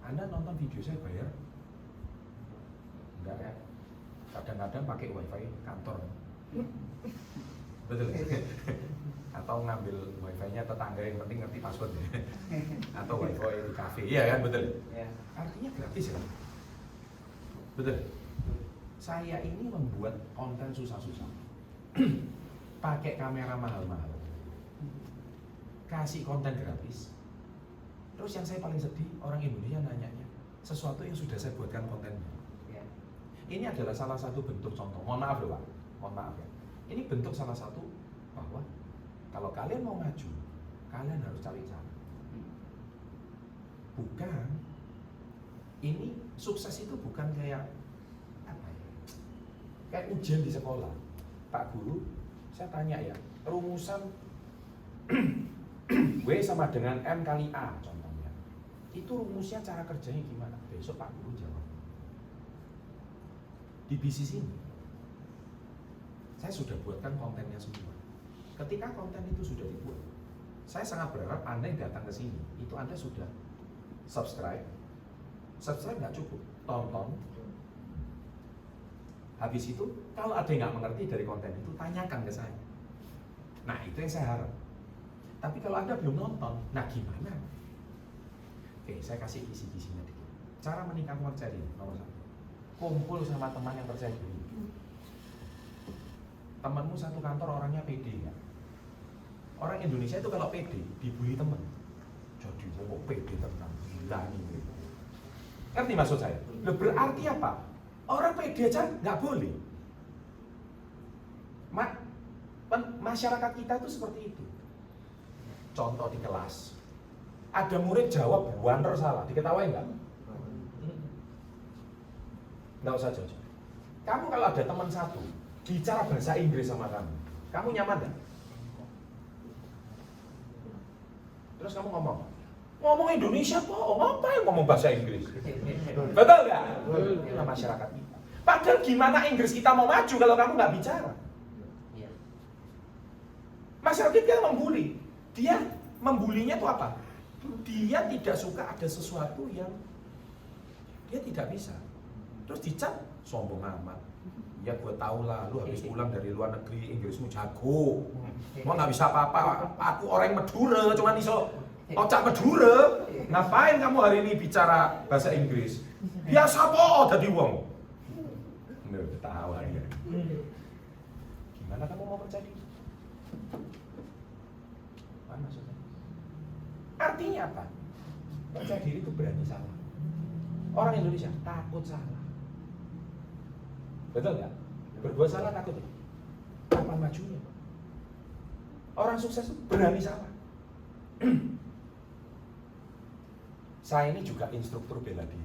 Anda nonton video saya bayar? Enggak ya? Kadang-kadang pakai wifi kantor. betul. Atau ngambil wifi-nya tetangga yang penting ngerti password ya. Atau wifi di kafe, iya kan betul. Ya. Artinya gratis ya, betul. Saya ini membuat konten susah-susah, pakai kamera mahal-mahal, kasih konten gratis. Terus yang saya paling sedih, orang Indonesia nanyanya sesuatu yang sudah saya buatkan kontennya. Ya. Ini adalah salah satu bentuk contoh. Mohon maaf loh Pak, mohon maaf ya. Ini bentuk salah satu bahwa kalau kalian mau maju, kalian harus cari cara. Bukan, ini sukses itu bukan kayak apa ya? Kayak ujian di sekolah. Pak Guru, saya tanya ya, rumusan W sama dengan M kali A contohnya. Itu rumusnya cara kerjanya gimana? Besok Pak Guru jawab. Di bisnis ini, saya sudah buatkan kontennya semua. Ketika konten itu sudah dibuat, saya sangat berharap Anda yang datang ke sini, itu Anda sudah subscribe nggak cukup, tonton. Habis itu, kalau ada yang nggak mengerti dari konten itu, tanyakan ke saya. Nah, itu yang saya harap. Tapi kalau Anda belum nonton, nah gimana? Oke, saya kasih kisi-kisinya dikit. Cara meningkatkan percaya diri, nomor 1. Kumpul sama teman yang percaya diri. Temanmu satu kantor orangnya pede nggak? Orang Indonesia itu kalau pede, dibully teman. Jadi kok pede tenang, gila nih. Ngerti maksud saya? Loh, berarti apa? Orang pede aja nggak boleh. Masyarakat kita itu seperti itu. Contoh di kelas, ada murid jawab blunder salah, diketawain nggak? Nggak usah jauh. Kamu kalau ada teman satu bicara bahasa Inggris sama kamu nyaman nggak? Terus kamu ngomong Indonesia kok, ngapain ngomong bahasa Inggris? Betul nggak? Inilah masyarakat kita. Padahal gimana Inggris kita mau maju kalau kamu nggak bicara? Masyarakat kita membuli. Dia membulinya itu apa? Dia tidak suka ada sesuatu yang dia tidak bisa. Terus dicap sombong amat. Ya gue tau lah, lu habis pulang dari luar negeri, Inggrismu jago. Mau nggak bisa apa-apa. Aku orang Madura, cuman iso ocak Madura. Ngapain kamu hari ini bicara bahasa Inggris? Biasa po, tadi wong. Nih, ketawa dia. Gimana kamu mau percaya diri? Apa maksudnya? Artinya apa? Percaya diri itu berani salah. Orang Indonesia takut salah. Betul nggak? Berbuat salah takut. Kapan majunya? Orang sukses itu berani salah. Saya ini juga instruktur bela diri.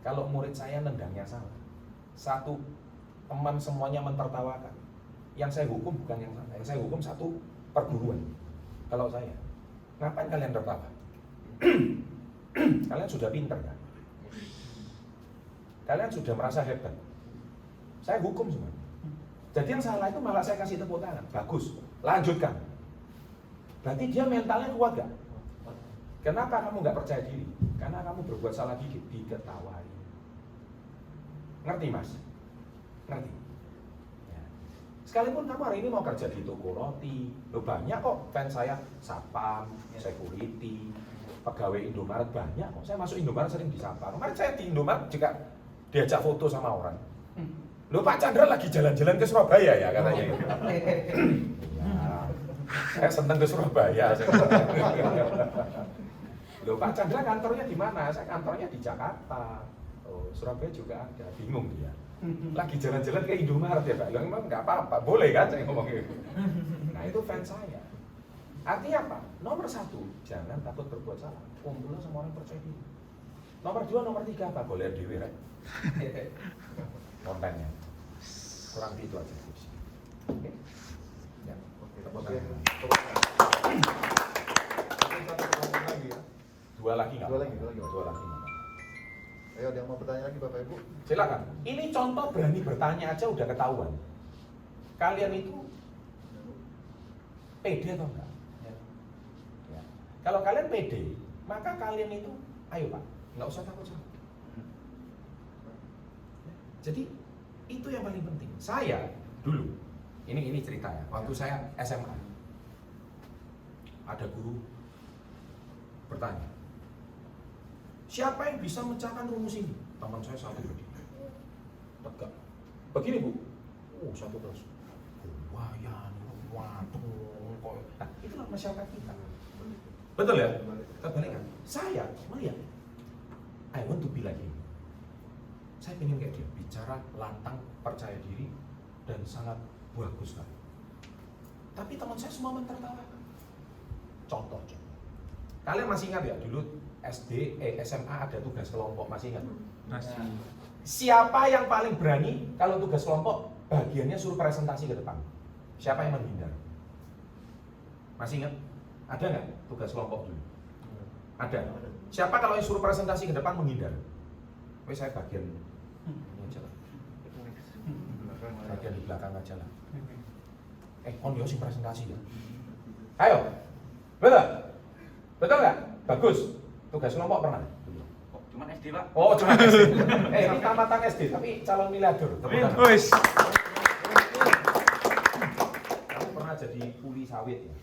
Kalau murid saya nendangnya salah, satu teman semuanya mentertawakan. Yang saya hukum bukan yang salah, yang saya hukum satu perguruan. Kalau saya, ngapain kalian tertawa? Kalian sudah pinter kan? Kalian sudah merasa hebat. Saya hukum semua. Jadi yang salah itu malah saya kasih tepuk tangan. Bagus, lanjutkan. Berarti dia mentalnya kuat gak? Kenapa kamu gak percaya diri? Karena kamu berbuat salah dikit, diketawain. Ngerti mas? Ngerti? Ya. Sekalipun kamu hari ini mau kerja di toko roti, lo banyak kok fans saya, satpam, security, pegawai Indomaret banyak kok. Saya masuk Indomaret sering disapa. Kemarin saya di Indomaret juga diajak foto sama orang. Loh Pak Chandra lagi jalan-jalan ke Surabaya ya katanya. Ya, saya seneng ke Surabaya. Loh Pak Chandra kantornya di mana? Saya kantornya di Jakarta. Oh Surabaya juga ada. Bingung dia. Lagi jalan-jalan ke Indomaret ya Pak. Loh emang nggak apa-apa. Boleh kan saya ngomong gitu. Nah itu fans saya. Artinya apa? Nomor 1, jangan takut berbuat salah. Kumpullah sama orang percaya diri. Nomor 2, nomor 3 apa? Boleh dewe right? Kontennya kurang itu aja. Oke. Ya. Oke. Tepuk Oke. tangan. Mungkin satu pertanyaan lagi ya. Dua lagi nggak? Dua lagi, Mas. Dua lagi nggak? Ayo ada yang mau bertanya lagi Bapak Ibu? Silakan. Ini contoh berani bertanya aja udah ketahuan. Kalian itu pede atau enggak? Ya. Kalau kalian pede, maka kalian itu, ayo Pak, nggak usah takut sama. Jadi itu yang paling penting. Saya dulu Ini cerita ya. Waktu saya SMA, ada guru bertanya, siapa yang bisa memecahkan rumus ini? Teman saya satu berdiri, tegak. Begini bu, satu kelas. Wayan, waduh, kok. Nah, itulah masyarakat kita. Betul ya? Kebalikan. Saya melihat, I want to be like him. Saya pengen kayak dia, bicara lantang, percaya diri, dan sangat bagus kan. Tapi teman saya semua mentertawakan. Contoh. Kalian masih ingat ya dulu SMA ada tugas kelompok, masih ingat? Masih. Siapa yang paling berani kalau tugas kelompok bagiannya suruh presentasi ke depan? Siapa yang menghindar? Masih ingat? Ada nggak tugas kelompok dulu? Ada. Siapa kalau yang suruh presentasi ke depan menghindar? Saya bagian ini aja lah. Bagian di belakang aja lah. Kon yo sing presentasi ya. Ayo. Betul? Betul nggak? Bagus. Tugas kelompok pernah? Cuman SD Pak. Oh, cuma SD. Ini tamatan SD, tapi calon miliarder. Wis. Kamu pernah jadi kuli sawit ya?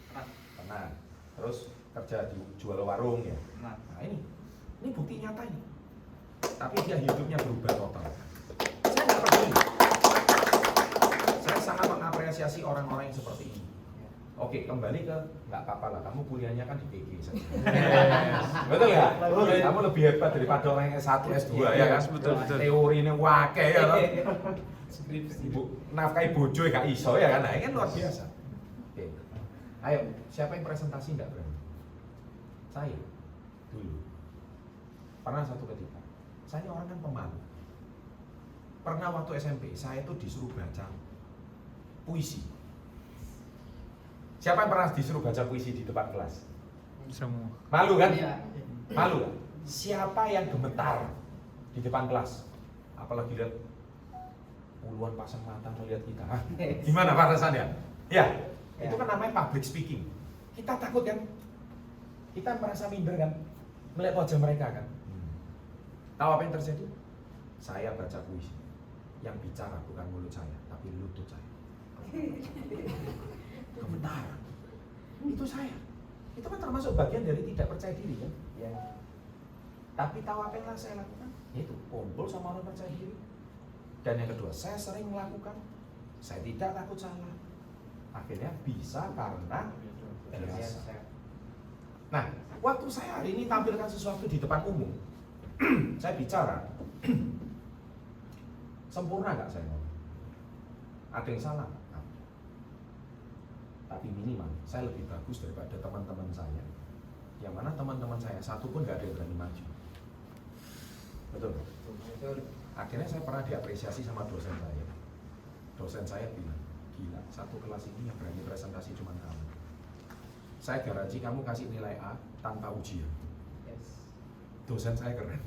Pernah. Terus kerja di jual warung ya? Nah, Ini bukti nyata ini. Tapi dia hidupnya berubah total. Saya nggak peduli. Saya sangat mengapresiasi orang-orang yang seperti ini. Oke, kembali ke nggak apa-apa lah. Kamu kuliahnya kan di PG saja. Betul ya? Kamu lebih hebat daripada orang yang S1, S2 ya kan? Betul. Teori ini wake ya kan? Skripsi. Ibu nafkahi bojo gak iso ya kan? Nah, ini kan luar biasa. Oke. Ayo, siapa yang presentasi nggak berani? Saya dulu. Pernah satu ketika. Saya orang kan pemalu. Pernah waktu SMP, saya tuh disuruh baca puisi. Siapa yang pernah disuruh baca puisi di depan kelas? Semua. Malu kan? Iya. Malu kan? Siapa yang gemetar di depan kelas? Apalagi lihat puluhan pasang mata melihat kita. Hah? Gimana perasaannya? Ya, itu kan namanya public speaking. Kita takut kan? Kita merasa minder kan? Melihat wajah mereka kan? Tahu apa yang terjadi? Saya baca puisi. Yang bicara bukan mulut saya, tapi lutut saya. Gemetar. Itu saya. Itu kan termasuk bagian dari tidak percaya diri kan? Ya. Tapi tahu apa yang saya lakukan? Itu kumpul sama orang percaya diri. Dan yang kedua, saya sering melakukan. Saya tidak takut salah. Akhirnya bisa karena biasa. Nah, waktu saya hari ini tampilkan sesuatu di depan umum, saya bicara, sempurna nggak saya ngomong? Ada yang salah? Tapi minimal saya lebih bagus daripada teman-teman saya. Yang mana teman-teman saya satu pun nggak ada yang berani maju. Betul? Akhirnya saya pernah diapresiasi sama dosen saya. Dosen saya bilang, gila, satu kelas ini yang berani presentasi cuma kamu. Saya garansi kamu kasih nilai A tanpa ujian. Dosen saya keren.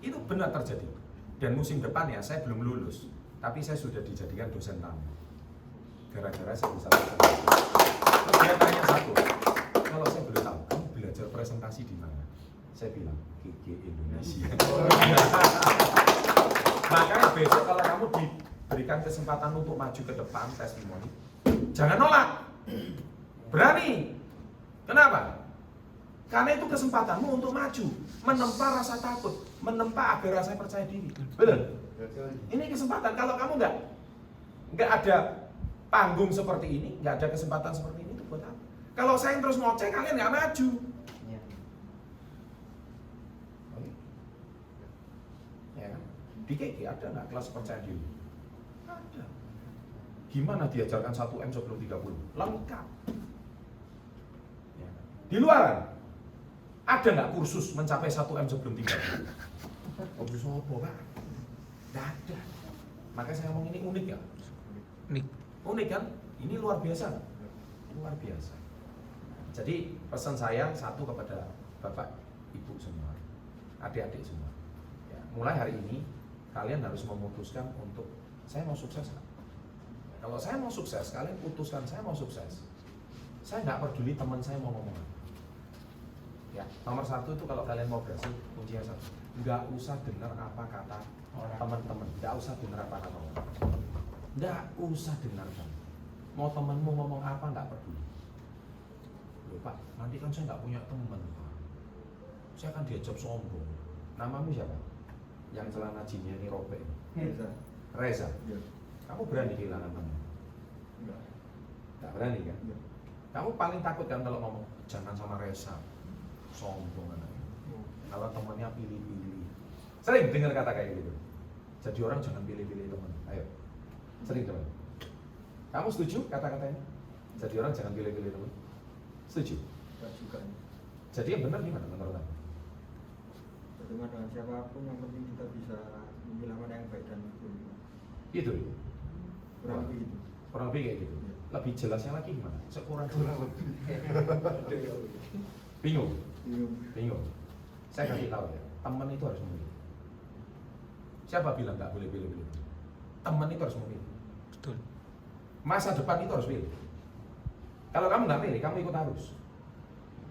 Itu benar terjadi. Dan musim depan ya saya belum lulus, tapi saya sudah dijadikan dosen tamu. Gara-gara saya bisa presentasi. Terus dia tanya satu, kalau saya boleh tahu, kamu belajar presentasi di mana? Saya bilang, GG Indonesia. Makanya besok kalau kamu diberikan kesempatan untuk maju ke depan testimoni, jangan nolak. Berani. Kenapa? Karena itu kesempatanmu untuk maju, menempa rasa takut, menempa agar rasa percaya diri. Betul? Ini kesempatan. Kalau kamu nggak ada panggung seperti ini, nggak ada kesempatan seperti ini, itu buat apa? Kalau saya yang terus ngoceh, kalian nggak maju. Ya kan? Di KK ada nggak kelas percaya diri? Ada. Gimana diajarkan 1M sebelum 30? Lengkap. Ya. Di luaran ada nggak kursus mencapai 1M sebelum 30? Oh, bisa apa, Pak? Nggak ada. Maka saya ngomong ini unik ya? Unik kan? Ini luar biasa. Luar biasa. Jadi pesan saya satu kepada Bapak, Ibu semua, adik-adik semua. Ya, mulai hari ini kalian harus memutuskan untuk saya mau sukses. Kalau saya mau sukses, kalian putuskan saya mau sukses. Saya nggak peduli teman saya mau ngomong apa. Ya, nomor satu itu kalau kalian mau berhasil, kuncinya satu, nggak usah dengar apa kata teman-teman, nggak usah dengar apa kata orang, nggak usah dengarkan. Mau temenmu ngomong apa nggak peduli. Loh Pak, nanti kan saya nggak punya teman Pak. Saya akan diajak sombong. Namamu siapa? Yang celana jinnya ini robek. Reza. Iya. Kamu berani kehilangan teman? Enggak. Nggak berani kan? Iya. Kamu paling takut kan kalau ngomong jangan sama Reza, sombong anaknya. Kalau temannya pilih-pilih. Sering dengar kata kayak gitu. Jadi orang jangan pilih-pilih teman. Ayo, sering teman. Kamu setuju kata-katanya? Jadi orang jangan pilih-pilih teman. Setuju? Enggak juga. Jadi yang benar gimana menurut kamu? Berteman dengan siapapun yang penting kita bisa memilih mana yang baik dan buruk. Itu. Kurang lebih itu. Kurang lebih kayak gitu. Lebih jelasnya lagi gimana? Sekurang lebih. Bingung? Bingung. Saya kasih tahu ya, teman itu harus memilih. Siapa bilang nggak boleh pilih-pilih? Teman itu harus memilih. Betul. Masa depan itu harus pilih. Kalau kamu nggak pilih, kamu ikut arus.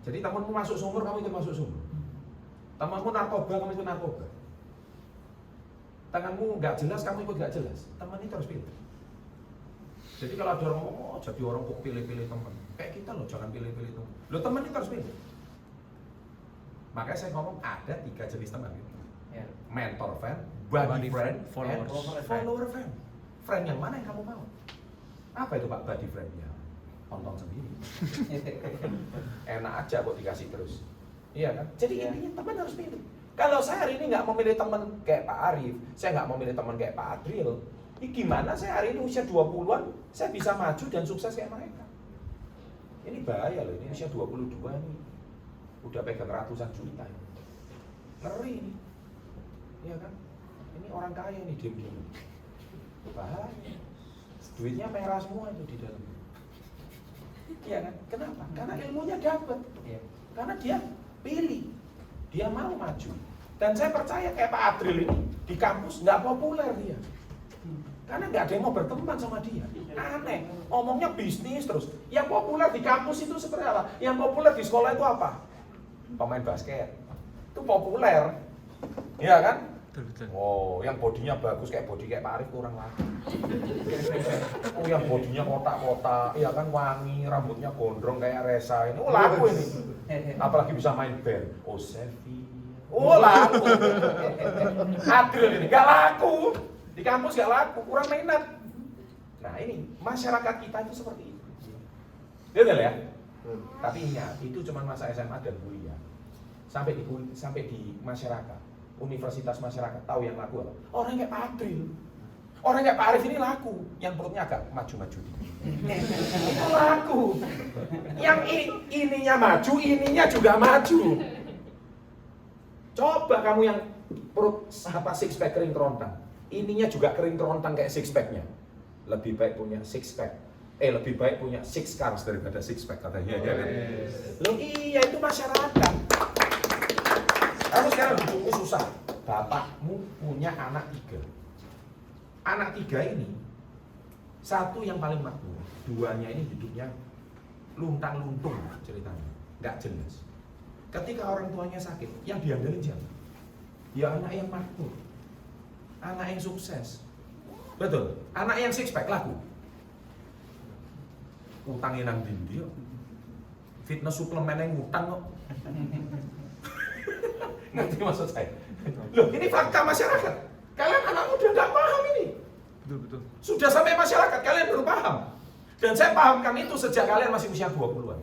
Jadi temanmu masuk sumur, kamu ikut masuk sumur. Temanmu narkoba, kamu ikut narkoba. Tanganmu nggak jelas, kamu ikut nggak jelas. Teman itu harus pilih. Jadi kalau ada orang ngomong, oh jadi orang kok pilih-pilih teman. Kayak kita loh, jangan pilih-pilih teman. Loh teman itu harus pilih. Makanya saya ngomong ada 3 jenis teman gitu. Ya. Mentor friend, body friend, followers. and follower friend. Friend yang mana yang kamu mau? Apa itu Pak body friend? Ya, tonton sendiri. Enak aja kok dikasih terus. Iya kan? Jadi Iya. intinya teman harus pilih. Kalau saya hari ini nggak memilih teman kayak Pak Arif, saya nggak memilih teman kayak Pak Adril, ini gimana saya hari ini usia 20-an, saya bisa maju dan sukses kayak mereka? Ini bahaya loh, ini usia 22 nih. Udah pegang ratusan juta ini. Ngeri ini. Iya kan? Ini orang kaya nih diem-diem. Bahaya. Duitnya merah semua itu di dalam. Iya kan? Kenapa? Karena ilmunya dapat. Iya. Karena dia pilih. Dia mau maju. Dan saya percaya kayak Pak Adril ini di kampus nggak populer dia. Karena nggak ada yang mau berteman sama dia. Aneh, ngomongnya bisnis terus. Yang populer di kampus itu seperti apa? Yang populer di sekolah itu apa? Pemain basket. Itu populer. Iya kan? Betul. Oh, yang bodinya bagus kayak body kayak Pak Arif kurang laku. Oh, yang bodinya kotak-kotak, iya kan wangi, rambutnya gondrong kayak Reza ini. Oh, laku ini. Apalagi bisa main band. Oh, selfie. Oh, laku. Adril ini nggak laku. Di kampus nggak laku, kurang minat. Nah, ini masyarakat kita itu seperti itu. Betul ya? Tapi ingat, itu cuma masa SMA dan kuliah. Sampai di masyarakat, universitas masyarakat tahu yang laku apa? Orang kayak Pak Adril. Orang kayak Pak Arif ini laku, yang perutnya agak maju-maju. Itu laku. Yang ininya maju, ininya juga maju. Coba kamu yang perut apa six pack kering kerontang, ininya juga kering kerontang kayak six packnya. Lebih baik punya six pack. Lebih baik punya six cars daripada six pack katanya ya kan. Loh iya itu masyarakat. Kamu sekarang hidupmu susah. Bapakmu punya anak 3. Anak 3 ini, satu yang paling makmur, 2-nya ini hidupnya luntang-luntung ceritanya, nggak jelas. Ketika orang tuanya sakit, yang diandelin siapa? Ya anak yang makmur, anak yang sukses. Betul, anak yang six pack laku. Utangin nang dindi kok. Fitness suplemen yang ngutang kok. Ngerti maksud saya? Loh, ini fakta masyarakat. Kalian anak muda nggak paham ini. Betul. Sudah sampai masyarakat, kalian baru paham. Dan saya pahamkan itu sejak kalian masih usia 20-an.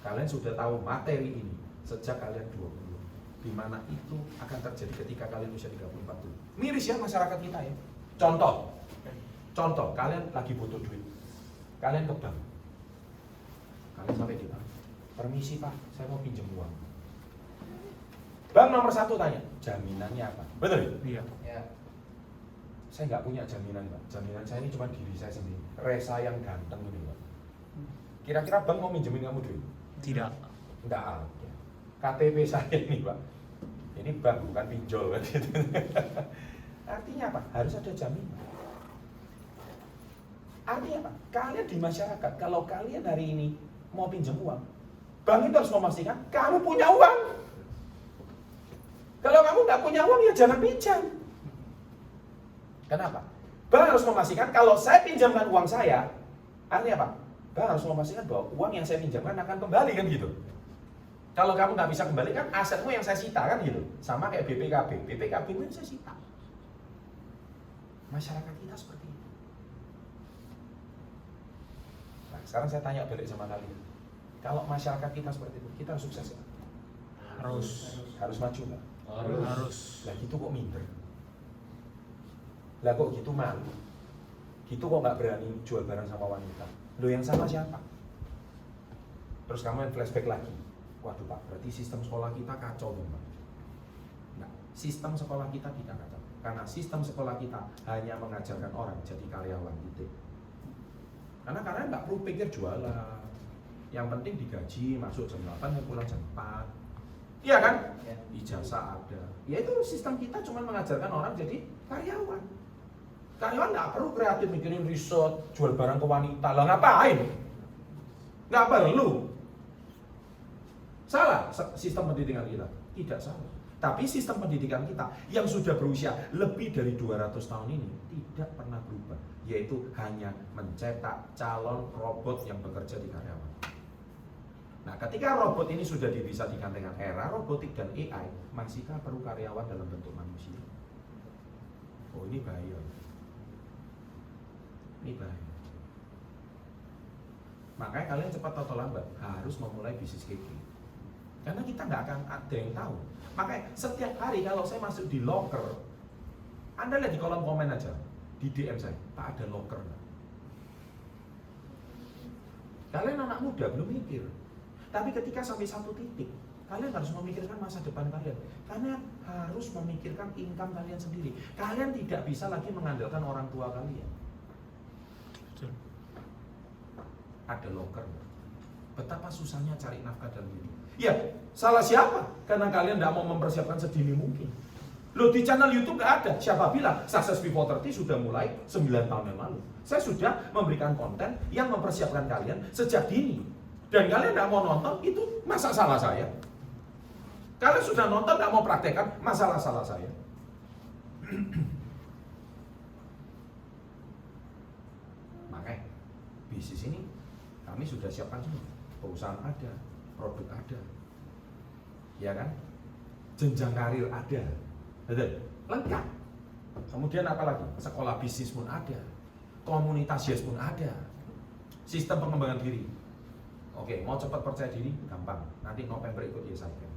Kalian sudah tahu materi ini sejak kalian 20. Di mana itu akan terjadi ketika kalian usia 30-40. Miris ya masyarakat kita ya. Contoh, kalian lagi butuh duit. Kalian ke bank. Kalian sampai di bank. Permisi Pak, saya mau pinjam uang. Bank nomor 1 tanya, jaminannya apa? Betul? Iya. Ya. Saya nggak punya jaminan Pak. Jaminan saya ini cuma diri saya sendiri. Reza yang ganteng ini Pak. Kira-kira bank mau minjemin kamu duit? Tidak. Nggak ada. KTP saya ini Pak. Ini bank bukan pinjol kan gitu. Artinya apa? Harus ada jaminan. Artinya apa? Kalian di masyarakat, kalau kalian hari ini mau pinjam uang, bank itu harus memastikan kamu punya uang. Kalau kamu nggak punya uang ya jangan pinjam. Kenapa? Bank harus memastikan kalau saya pinjamkan uang saya, artinya apa? Bank harus memastikan bahwa uang yang saya pinjamkan akan kembali kan gitu. Kalau kamu nggak bisa kembali kan asetmu yang saya sita kan gitu. Sama kayak BPKB, BPKB itu yang saya sita. Masyarakat kita seperti itu. Nah, sekarang saya tanya balik sama kalian. Kalau masyarakat kita seperti itu, kita harus sukses nggak? Harus maju nggak? Harus. Lah gitu kok minder. Lah kok gitu malu. Gitu kok nggak berani jual barang sama wanita. Lo yang salah siapa? Terus kamu yang flashback lagi. Waduh Pak, berarti sistem sekolah kita kacau dong Pak. Nah, sistem sekolah kita tidak kacau. Karena sistem sekolah kita hanya mengajarkan orang jadi karyawan titik. Karena kalian nggak perlu pikir jualan. Yang penting digaji, masuk jam 8, pulang jam 4. Iya kan? Ya. Ijazah ada. Ya itu sistem kita cuma mengajarkan orang jadi karyawan. Karyawan nggak perlu kreatif mikirin riset, jual barang ke wanita. Lah ngapain? Nggak perlu. Salah sistem pendidikan kita? Tidak salah. Tapi sistem pendidikan kita yang sudah berusia lebih dari 200 tahun ini tidak pernah berubah. Yaitu hanya mencetak calon robot yang bekerja di karyawan. Nah, ketika robot ini sudah bisa digandengkan era robotik dan AI, masihkah perlu karyawan dalam bentuk manusia? Oh, ini bahaya. Ini bahaya. Makanya kalian cepat atau lambat harus memulai bisnis gigi. Karena kita nggak akan ada yang tahu. Makanya setiap hari kalau saya masuk di locker, Anda lihat di kolom komen aja, di DM saya, Pak ada locker nggak? Kalian anak muda belum mikir. Tapi ketika sampai satu titik, kalian harus memikirkan masa depan kalian. Karena harus memikirkan income kalian sendiri. Kalian tidak bisa lagi mengandalkan orang tua kalian. Ada locker. Betapa susahnya cari nafkah dalam hidup. Ya, salah siapa? Karena kalian tidak mau mempersiapkan sedini mungkin. Loh, di channel YouTube nggak ada. Siapa bilang Success Before 30 sudah mulai 9 tahun yang lalu. Saya sudah memberikan konten yang mempersiapkan kalian sejak dini. Dan kalian tidak mau nonton, itu masa salah saya. Kalian sudah nonton, tidak mau praktekkan, masalah salah saya. Makanya, bisnis ini kami sudah siapkan semua. Perusahaan ada, produk ada, ya kan? Jenjang karir ada, lengkap. Kemudian apa lagi? Sekolah bisnis pun ada, komunitas yes pun ada, sistem pengembangan diri. Oke, mau cepat percaya diri, gampang. Nanti November ikut YesICAN.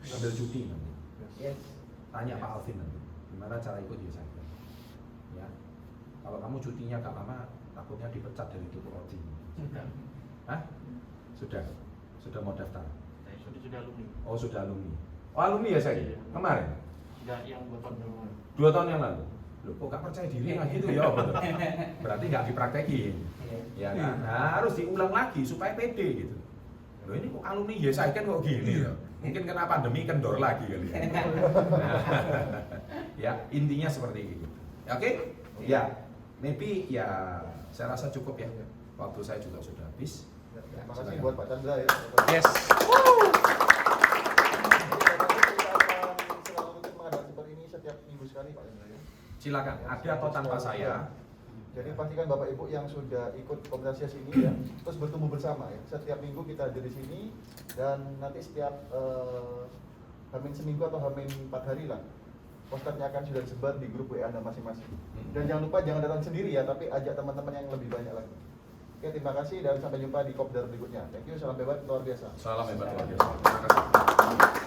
Ambil cuti nanti. Yes. Tanya Pak Alvin nanti, gimana cara ikut YesICAN. Ya, kalau kamu cutinya gak lama, takutnya dipecat dari tuku roti. Hah? Sudah mau daftar? Sudah alumni. Oh, sudah alumni. Oh, alumni ya saya? Iya. Kemarin? Sudah yang 2 tahun yang lalu. 2 tahun yang lalu? Loh, kok gak percaya diri nggak gitu ya? Betul. Berarti gak dipraktekin. Ya kan? Nah, harus diulang lagi supaya pede gitu. Loh, ini kok alumni YesICAN kok gini ya? Mungkin kena pandemi kendor lagi kali ya. Ya, intinya seperti itu. Oke? Ya, maybe ya saya rasa cukup ya. Waktu saya juga sudah habis. Terima kasih buat Pak Chandra ya. Yes. Selalu rutin mengadakan seperti ini setiap minggu sekali Pak Chandra ya. Silakan, ada atau tanpa saya. Jadi pastikan Bapak Ibu yang sudah ikut komunitas YES ini ya, terus bertumbuh bersama ya. Setiap minggu kita ada di sini dan nanti setiap hamin seminggu atau hamin 4 hari lah, posternya akan sudah disebar di grup WA Anda masing-masing. Dan jangan lupa jangan datang sendiri ya, tapi ajak teman-teman yang lebih banyak lagi. Oke, terima kasih dan sampai jumpa di kopdar berikutnya. Thank you, salam hebat luar biasa. Salam hebat luar biasa. Terima kasih.